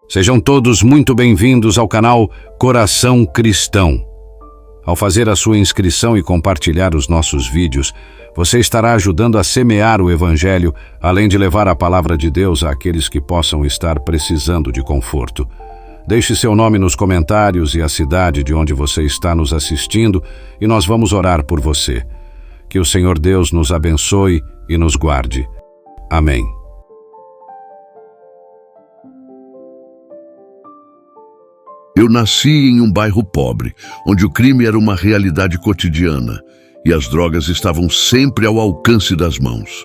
Sejam todos muito bem-vindos ao canal Coração Cristão. Ao fazer a sua inscrição e compartilhar os nossos vídeos, você estará ajudando a semear o Evangelho, além de levar a palavra de Deus àqueles que possam estar precisando de conforto. Deixe seu nome nos comentários e a cidade de onde você está nos assistindo e nós vamos orar por você. Que o Senhor Deus nos abençoe e nos guarde. Amém. Eu nasci em um bairro pobre, onde o crime era uma realidade cotidiana e as drogas estavam sempre ao alcance das mãos.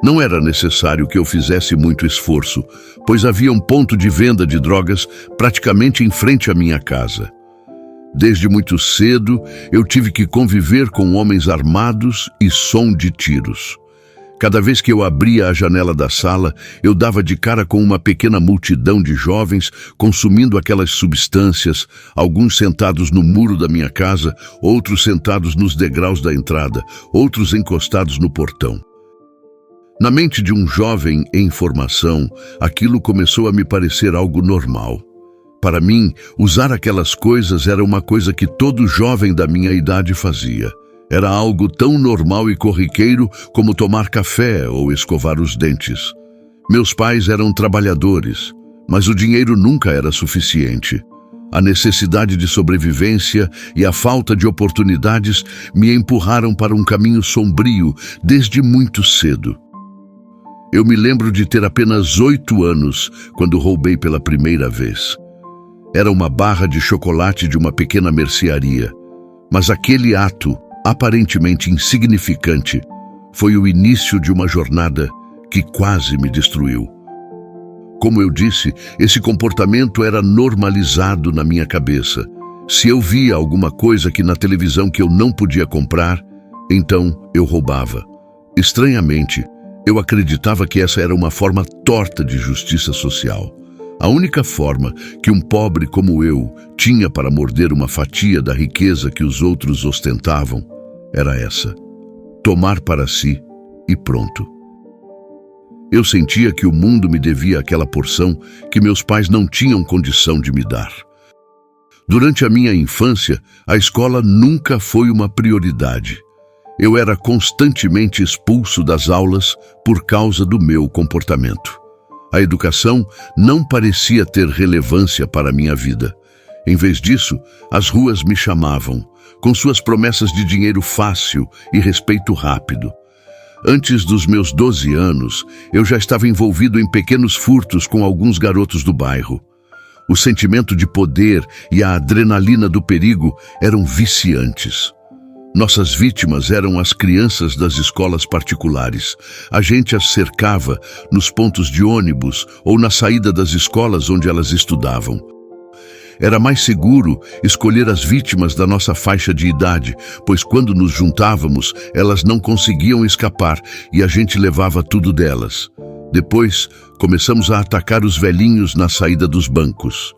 Não era necessário que eu fizesse muito esforço, pois havia um ponto de venda de drogas praticamente em frente à minha casa. Desde muito cedo, eu tive que conviver com homens armados e som de tiros. Cada vez que eu abria a janela da sala, eu dava de cara com uma pequena multidão de jovens consumindo aquelas substâncias, alguns sentados no muro da minha casa, outros sentados nos degraus da entrada, outros encostados no portão. Na mente de um jovem em formação, aquilo começou a me parecer algo normal. Para mim, usar aquelas coisas era uma coisa que todo jovem da minha idade fazia. Era algo tão normal e corriqueiro como tomar café ou escovar os dentes. Meus pais eram trabalhadores, mas o dinheiro nunca era suficiente. A necessidade de sobrevivência e a falta de oportunidades me empurraram para um caminho sombrio desde muito cedo. Eu me lembro de ter apenas 8 anos quando roubei pela primeira vez. Era uma barra de chocolate de uma pequena mercearia, mas aquele ato, aparentemente insignificante, foi o início de uma jornada que quase me destruiu. Como eu disse, esse comportamento era normalizado na minha cabeça. Se eu via alguma coisa na televisão que eu não podia comprar, então eu roubava. Estranhamente, eu acreditava que essa era uma forma torta de justiça social. A única forma que um pobre como eu tinha para morder uma fatia da riqueza que os outros ostentavam era essa: tomar para si e pronto. Eu sentia que o mundo me devia aquela porção que meus pais não tinham condição de me dar. Durante a minha infância, a escola nunca foi uma prioridade. Eu era constantemente expulso das aulas por causa do meu comportamento. A educação não parecia ter relevância para a minha vida. Em vez disso, as ruas me chamavam, com suas promessas de dinheiro fácil e respeito rápido. Antes dos meus 12 anos, eu já estava envolvido em pequenos furtos com alguns garotos do bairro. O sentimento de poder e a adrenalina do perigo eram viciantes. Nossas vítimas eram as crianças das escolas particulares. A gente as cercava nos pontos de ônibus ou na saída das escolas onde elas estudavam. Era mais seguro escolher as vítimas da nossa faixa de idade, pois quando nos juntávamos, elas não conseguiam escapar e a gente levava tudo delas. Depois, começamos a atacar os velhinhos na saída dos bancos.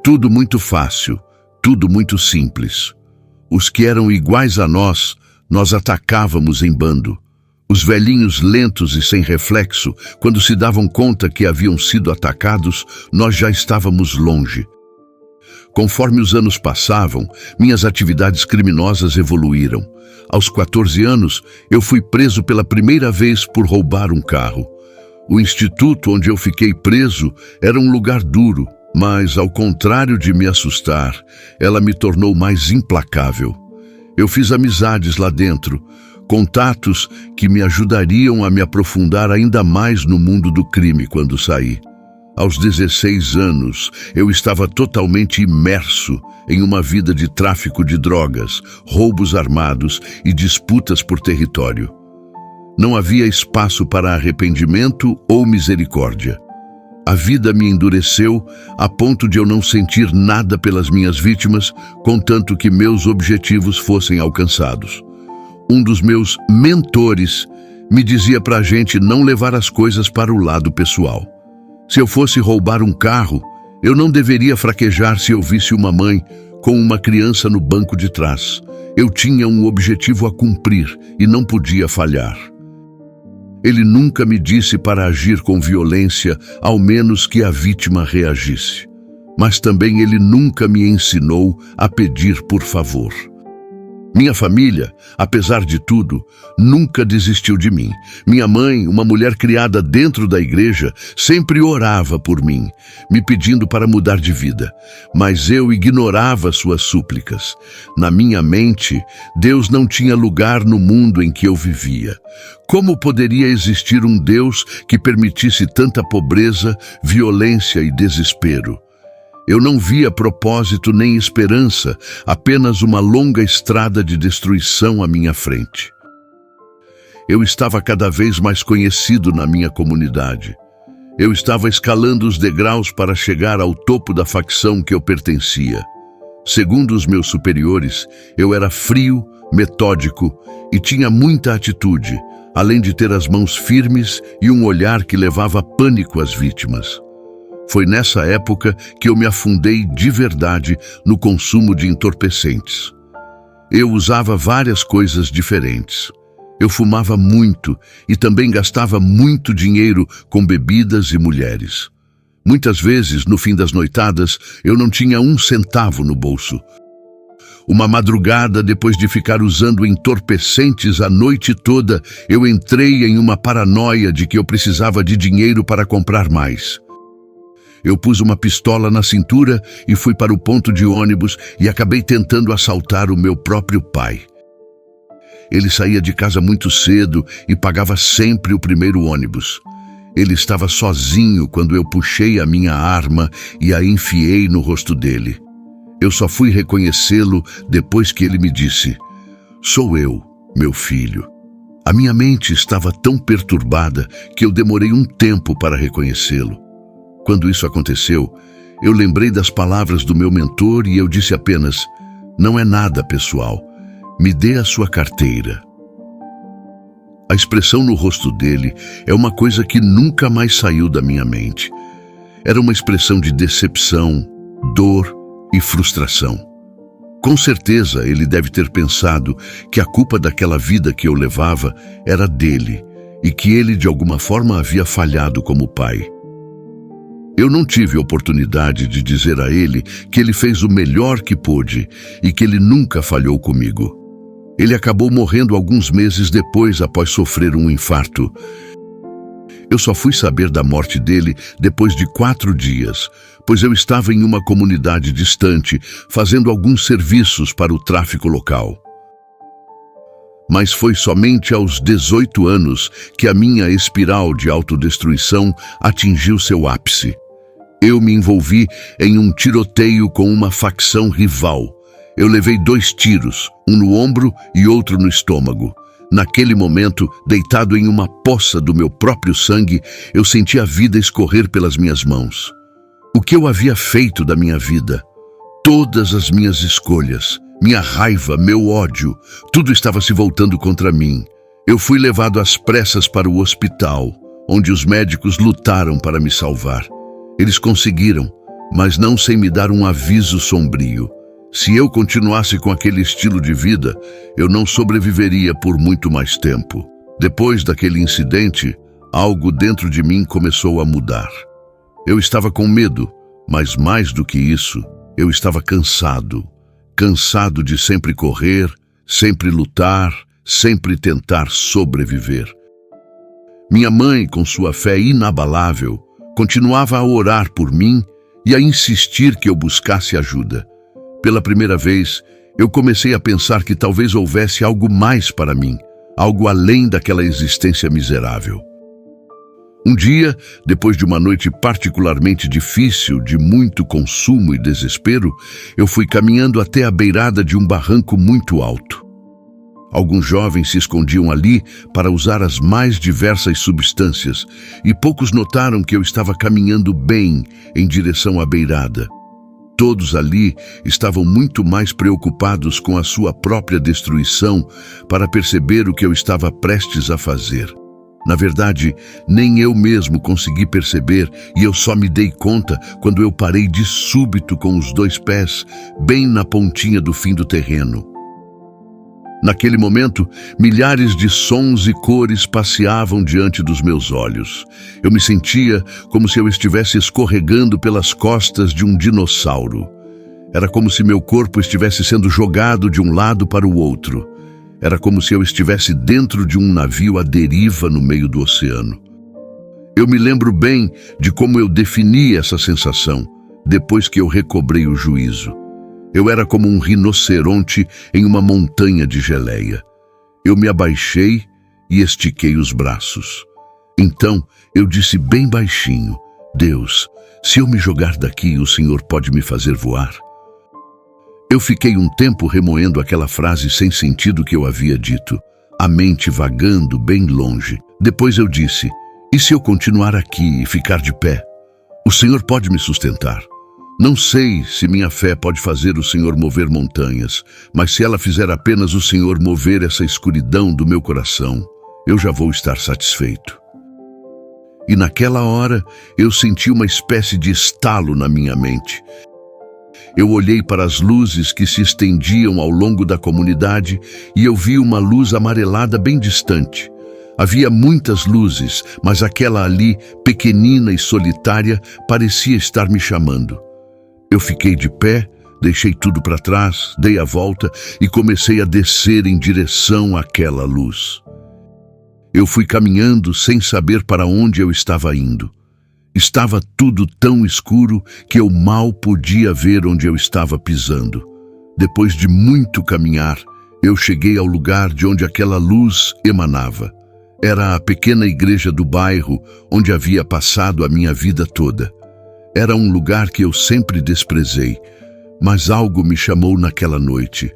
Tudo muito fácil, tudo muito simples. Os que eram iguais a nós atacávamos em bando. Os velhinhos lentos e sem reflexo, quando se davam conta que haviam sido atacados, nós já estávamos longe. Conforme os anos passavam, minhas atividades criminosas evoluíram. Aos 14 anos, eu fui preso pela primeira vez por roubar um carro. O instituto onde eu fiquei preso era um lugar duro, mas, ao contrário de me assustar, ela me tornou mais implacável. Eu fiz amizades lá dentro, contatos que me ajudariam a me aprofundar ainda mais no mundo do crime quando saí. Aos 16 anos, eu estava totalmente imerso em uma vida de tráfico de drogas, roubos armados e disputas por território. Não havia espaço para arrependimento ou misericórdia. A vida me endureceu a ponto de eu não sentir nada pelas minhas vítimas, contanto que meus objetivos fossem alcançados. Um dos meus mentores me dizia para a gente não levar as coisas para o lado pessoal. Se eu fosse roubar um carro, eu não deveria fraquejar se eu visse uma mãe com uma criança no banco de trás. Eu tinha um objetivo a cumprir e não podia falhar. Ele nunca me disse para agir com violência, ao menos que a vítima reagisse. mas também ele nunca me ensinou a pedir por favor. Minha família, apesar de tudo, nunca desistiu de mim. Minha mãe, uma mulher criada dentro da igreja, sempre orava por mim, me pedindo para mudar de vida. Mas eu ignorava suas súplicas. Na minha mente, Deus não tinha lugar no mundo em que eu vivia. Como poderia existir um Deus que permitisse tanta pobreza, violência e desespero? Eu não via propósito nem esperança, apenas uma longa estrada de destruição à minha frente. Eu estava cada vez mais conhecido na minha comunidade. Eu estava escalando os degraus para chegar ao topo da facção que eu pertencia. Segundo os meus superiores, eu era frio, metódico e tinha muita atitude, além de ter as mãos firmes e um olhar que levava pânico às vítimas. Foi nessa época que eu me afundei de verdade no consumo de entorpecentes. Eu usava várias coisas diferentes. Eu fumava muito e também gastava muito dinheiro com bebidas e mulheres. Muitas vezes, no fim das noitadas, eu não tinha um centavo no bolso. Uma madrugada, depois de ficar usando entorpecentes a noite toda, eu entrei em uma paranoia de que eu precisava de dinheiro para comprar mais. Eu pus uma pistola na cintura e fui para o ponto de ônibus e acabei tentando assaltar o meu próprio pai. Ele saía de casa muito cedo e pagava sempre o primeiro ônibus. Ele estava sozinho quando eu puxei a minha arma e a enfiei no rosto dele. Eu só fui reconhecê-lo depois que ele me disse: "Sou eu, meu filho." A minha mente estava tão perturbada que eu demorei um tempo para reconhecê-lo. Quando isso aconteceu, eu lembrei das palavras do meu mentor e eu disse apenas: "Não é nada pessoal, me dê a sua carteira." A expressão no rosto dele é uma coisa que nunca mais saiu da minha mente. Era uma expressão de decepção, dor e frustração. Com certeza ele deve ter pensado que a culpa daquela vida que eu levava era dele e que ele de alguma forma havia falhado como pai. Eu não tive oportunidade de dizer a ele que ele fez o melhor que pôde e que ele nunca falhou comigo. Ele acabou morrendo alguns meses depois após sofrer um infarto. Eu só fui saber da morte dele depois de 4 dias, pois eu estava em uma comunidade distante, fazendo alguns serviços para o tráfico local. Mas foi somente aos 18 anos que a minha espiral de autodestruição atingiu seu ápice. Eu me envolvi em um tiroteio com uma facção rival. Eu levei 2 tiros, um no ombro e outro no estômago. Naquele momento, deitado em uma poça do meu próprio sangue, eu senti a vida escorrer pelas minhas mãos. O que eu havia feito da minha vida? Todas as minhas escolhas, minha raiva, meu ódio, tudo estava se voltando contra mim. Eu fui levado às pressas para o hospital, onde os médicos lutaram para me salvar. Eles conseguiram, mas não sem me dar um aviso sombrio. Se eu continuasse com aquele estilo de vida, eu não sobreviveria por muito mais tempo. Depois daquele incidente, algo dentro de mim começou a mudar. Eu estava com medo, mas mais do que isso, eu estava cansado. Cansado de sempre correr, sempre lutar, sempre tentar sobreviver. Minha mãe, com sua fé inabalável, continuava a orar por mim e a insistir que eu buscasse ajuda. Pela primeira vez, eu comecei a pensar que talvez houvesse algo mais para mim, algo além daquela existência miserável. Um dia, depois de uma noite particularmente difícil, de muito consumo e desespero, eu fui caminhando até a beirada de um barranco muito alto. Alguns jovens se escondiam ali para usar as mais diversas substâncias, e poucos notaram que eu estava caminhando bem em direção à beirada. Todos ali estavam muito mais preocupados com a sua própria destruição para perceber o que eu estava prestes a fazer. Na verdade, nem eu mesmo consegui perceber e eu só me dei conta quando eu parei de súbito com os 2 pés bem na pontinha do fim do terreno. Naquele momento, milhares de sons e cores passeavam diante dos meus olhos. Eu me sentia como se eu estivesse escorregando pelas costas de um dinossauro. Era como se meu corpo estivesse sendo jogado de um lado para o outro. Era como se eu estivesse dentro de um navio à deriva no meio do oceano. Eu me lembro bem de como eu defini essa sensação depois que eu recobrei o juízo. Eu era como um rinoceronte em uma montanha de geleia. Eu me abaixei e estiquei os braços. Então eu disse bem baixinho: Deus, se eu me jogar daqui, o Senhor pode me fazer voar? Eu fiquei um tempo remoendo aquela frase sem sentido que eu havia dito, a mente vagando bem longe. Depois eu disse: e se eu continuar aqui e ficar de pé? O Senhor pode me sustentar. Não sei se minha fé pode fazer o Senhor mover montanhas, mas se ela fizer apenas o Senhor mover essa escuridão do meu coração, eu já vou estar satisfeito. E naquela hora, eu senti uma espécie de estalo na minha mente. Eu olhei para as luzes que se estendiam ao longo da comunidade e eu vi uma luz amarelada bem distante. Havia muitas luzes, mas aquela ali, pequenina e solitária, parecia estar me chamando. Eu fiquei de pé, deixei tudo para trás, dei a volta e comecei a descer em direção àquela luz. Eu fui caminhando sem saber para onde eu estava indo. Estava tudo tão escuro que eu mal podia ver onde eu estava pisando. Depois de muito caminhar, eu cheguei ao lugar de onde aquela luz emanava. Era a pequena igreja do bairro onde havia passado a minha vida toda. Era um lugar que eu sempre desprezei, mas algo me chamou naquela noite.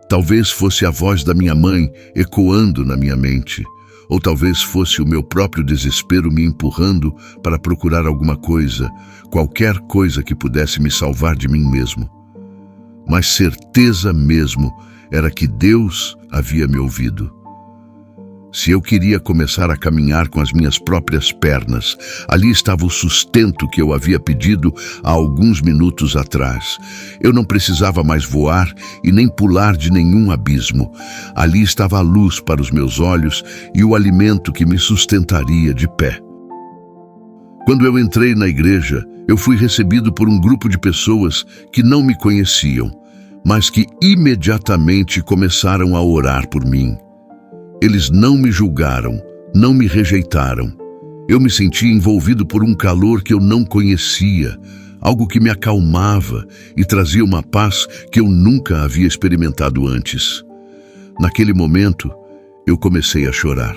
Talvez fosse a voz da minha mãe ecoando na minha mente, ou talvez fosse o meu próprio desespero me empurrando para procurar alguma coisa, qualquer coisa que pudesse me salvar de mim mesmo. Mas certeza mesmo era que Deus havia me ouvido. Se eu queria começar a caminhar com as minhas próprias pernas, ali estava o sustento que eu havia pedido há alguns minutos atrás. Eu não precisava mais voar e nem pular de nenhum abismo. Ali estava a luz para os meus olhos e o alimento que me sustentaria de pé. Quando eu entrei na igreja, eu fui recebido por um grupo de pessoas que não me conheciam, mas que imediatamente começaram a orar por mim. Eles não me julgaram, não me rejeitaram. Eu me senti envolvido por um calor que eu não conhecia, algo que me acalmava e trazia uma paz que eu nunca havia experimentado antes. Naquele momento, eu comecei a chorar.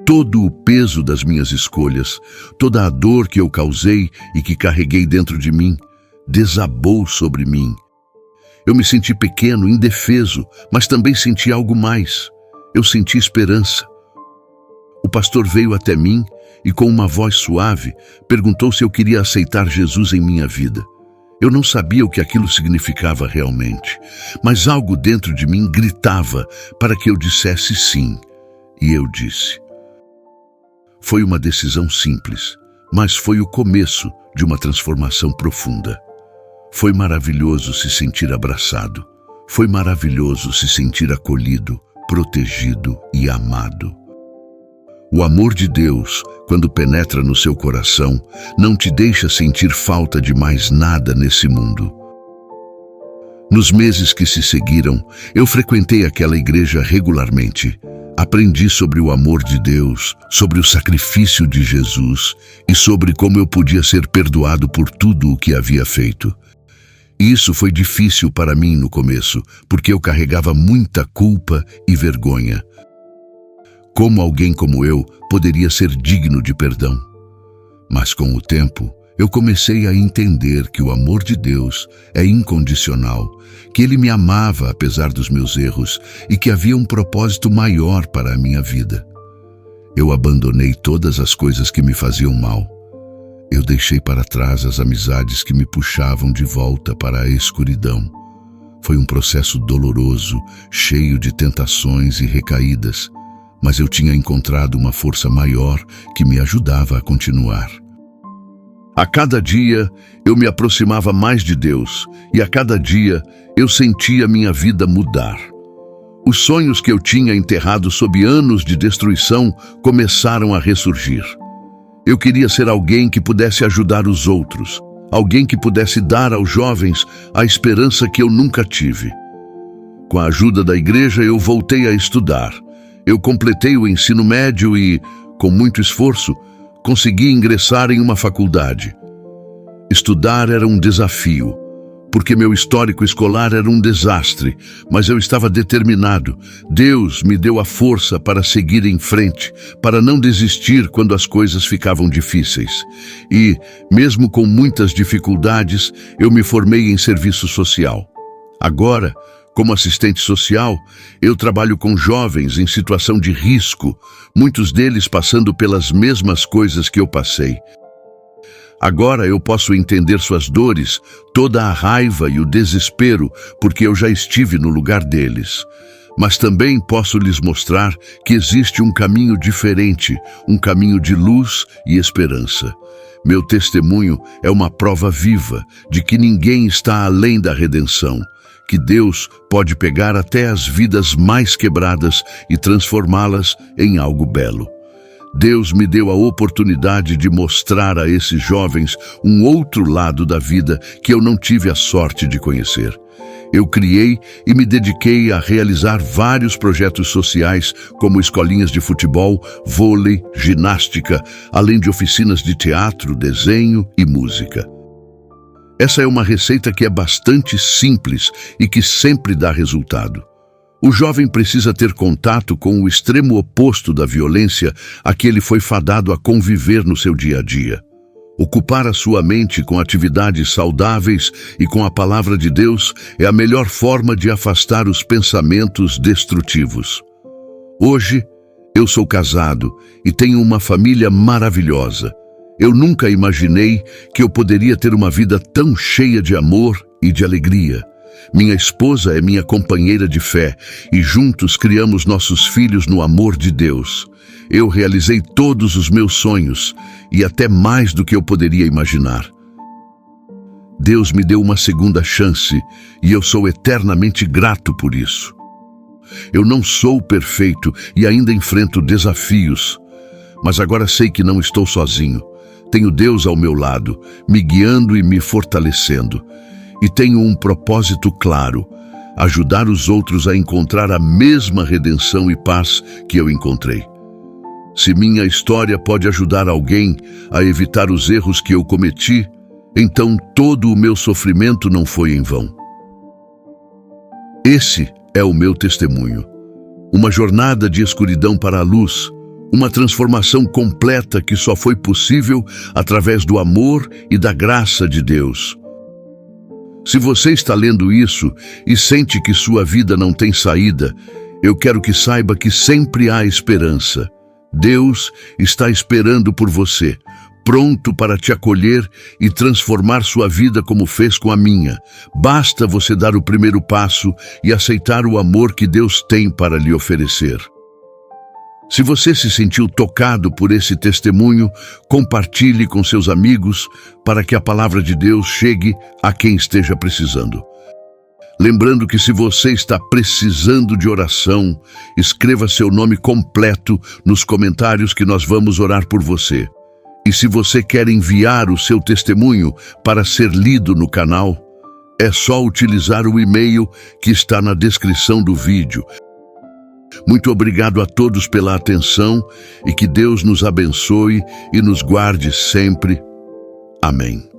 Todo o peso das minhas escolhas, toda a dor que eu causei e que carreguei dentro de mim, desabou sobre mim. Eu me senti pequeno, indefeso, mas também senti algo mais. Eu senti esperança. O pastor veio até mim e, com uma voz suave, perguntou se eu queria aceitar Jesus em minha vida. Eu não sabia o que aquilo significava realmente, mas algo dentro de mim gritava para que eu dissesse sim. E eu disse. Foi uma decisão simples, mas foi o começo de uma transformação profunda. Foi maravilhoso se sentir abraçado. Foi maravilhoso se sentir acolhido, protegido e amado. O amor de Deus, quando penetra no seu coração, não te deixa sentir falta de mais nada nesse mundo. Nos meses que se seguiram, eu frequentei aquela igreja regularmente. Aprendi sobre o amor de Deus, sobre o sacrifício de Jesus e sobre como eu podia ser perdoado por tudo o que havia feito. Isso foi difícil para mim no começo, porque eu carregava muita culpa e vergonha. Como alguém como eu poderia ser digno de perdão? Mas com o tempo, eu comecei a entender que o amor de Deus é incondicional, que Ele me amava apesar dos meus erros e que havia um propósito maior para a minha vida. Eu abandonei todas as coisas que me faziam mal. Eu deixei para trás as amizades que me puxavam de volta para a escuridão. Foi um processo doloroso, cheio de tentações e recaídas, mas eu tinha encontrado uma força maior que me ajudava a continuar. A cada dia, eu me aproximava mais de Deus, e a cada dia, eu sentia minha vida mudar. Os sonhos que eu tinha enterrado sob anos de destruição começaram a ressurgir. Eu queria ser alguém que pudesse ajudar os outros, alguém que pudesse dar aos jovens a esperança que eu nunca tive. Com a ajuda da igreja, eu voltei a estudar. Eu completei o ensino médio e, com muito esforço, consegui ingressar em uma faculdade. Estudar era um desafio, porque meu histórico escolar era um desastre, mas eu estava determinado. Deus me deu a força para seguir em frente, para não desistir quando as coisas ficavam difíceis. E, mesmo com muitas dificuldades, eu me formei em serviço social. Agora, como assistente social, eu trabalho com jovens em situação de risco, muitos deles passando pelas mesmas coisas que eu passei. Agora eu posso entender suas dores, toda a raiva e o desespero, porque eu já estive no lugar deles. Mas também posso lhes mostrar que existe um caminho diferente, um caminho de luz e esperança. Meu testemunho é uma prova viva de que ninguém está além da redenção, que Deus pode pegar até as vidas mais quebradas e transformá-las em algo belo. Deus me deu a oportunidade de mostrar a esses jovens um outro lado da vida que eu não tive a sorte de conhecer. Eu criei e me dediquei a realizar vários projetos sociais, como escolinhas de futebol, vôlei, ginástica, além de oficinas de teatro, desenho e música. Essa é uma receita que é bastante simples e que sempre dá resultado. O jovem precisa ter contato com o extremo oposto da violência a que ele foi fadado a conviver no seu dia a dia. Ocupar a sua mente com atividades saudáveis e com a palavra de Deus é a melhor forma de afastar os pensamentos destrutivos. Hoje, eu sou casado e tenho uma família maravilhosa. Eu nunca imaginei que eu poderia ter uma vida tão cheia de amor e de alegria. Minha esposa é minha companheira de fé e juntos criamos nossos filhos no amor de Deus. Eu realizei todos os meus sonhos e até mais do que eu poderia imaginar. Deus me deu uma segunda chance e eu sou eternamente grato por isso. Eu não sou perfeito e ainda enfrento desafios, mas agora sei que não estou sozinho. Tenho Deus ao meu lado, me guiando e me fortalecendo. E tenho um propósito claro: ajudar os outros a encontrar a mesma redenção e paz que eu encontrei. Se minha história pode ajudar alguém a evitar os erros que eu cometi, então todo o meu sofrimento não foi em vão. Esse é o meu testemunho. Uma jornada de escuridão para a luz, uma transformação completa que só foi possível através do amor e da graça de Deus. Se você está lendo isso e sente que sua vida não tem saída, eu quero que saiba que sempre há esperança. Deus está esperando por você, pronto para te acolher e transformar sua vida como fez com a minha. Basta você dar o primeiro passo e aceitar o amor que Deus tem para lhe oferecer. Se você se sentiu tocado por esse testemunho, compartilhe com seus amigos para que a palavra de Deus chegue a quem esteja precisando. Lembrando que se você está precisando de oração, escreva seu nome completo nos comentários que nós vamos orar por você. E se você quer enviar o seu testemunho para ser lido no canal, é só utilizar o e-mail que está na descrição do vídeo. Muito obrigado a todos pela atenção e que Deus nos abençoe e nos guarde sempre. Amém.